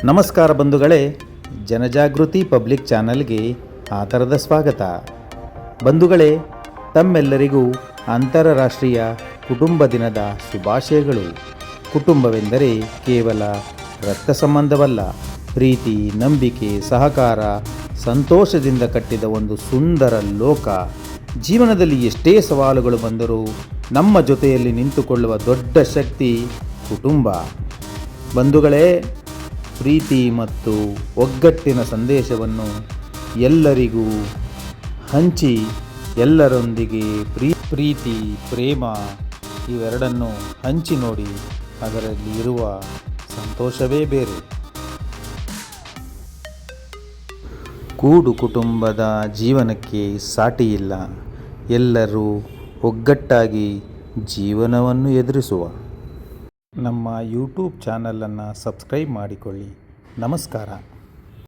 ನಮಸ್ಕಾರ ಬಂಧುಗಳೇ, ಜನಜಾಗೃತಿ ಪಬ್ಲಿಕ್ ಚಾನಲ್ಗೆ ಆದರದ ಸ್ವಾಗತ. ಬಂಧುಗಳೇ, ತಮ್ಮೆಲ್ಲರಿಗೂ ಅಂತಾರಾಷ್ಟ್ರೀಯ ಕುಟುಂಬ ದಿನದ ಶುಭಾಶಯಗಳು. ಕುಟುಂಬವೆಂದರೆ ಕೇವಲ ರಕ್ತ ಸಂಬಂಧವಲ್ಲ, ಪ್ರೀತಿ, ನಂಬಿಕೆ, ಸಹಕಾರ, ಸಂತೋಷದಿಂದ ಕಟ್ಟಿದ ಒಂದು ಸುಂದರ ಲೋಕ. ಜೀವನದಲ್ಲಿ ಎಷ್ಟೇ ಸವಾಲುಗಳು ಬಂದರೂ ನಮ್ಮ ಜೊತೆಯಲ್ಲಿ ನಿಂತುಕೊಳ್ಳುವ ದೊಡ್ಡ ಶಕ್ತಿ ಕುಟುಂಬ. ಬಂಧುಗಳೇ, ಪ್ರೀತಿ ಮತ್ತು ಒಗ್ಗಟ್ಟಿನ ಸಂದೇಶವನ್ನು ಎಲ್ಲರಿಗೂ ಹಂಚಿ, ಎಲ್ಲರೊಂದಿಗೆ ಪ್ರೀತಿ, ಪ್ರೇಮ ಇವೆರಡನ್ನು ಹಂಚಿ ನೋಡಿ, ಅದರಲ್ಲಿ ಇರುವ ಸಂತೋಷವೇ ಬೇರೆ. ಕೂಡು ಕುಟುಂಬದ ಜೀವನಕ್ಕೆ ಸಾಟಿಯಿಲ್ಲ. ಎಲ್ಲರೂ ಒಗ್ಗಟ್ಟಾಗಿ ಜೀವನವನ್ನು ಎದುರಿಸುವ. ನಮ್ಮ ಯೂಟ್ಯೂಬ್ ಚಾನಲನ್ನು ಸಬ್ಸ್ಕ್ರೈಬ್ ಮಾಡಿಕೊಳ್ಳಿ. ನಮಸ್ಕಾರ.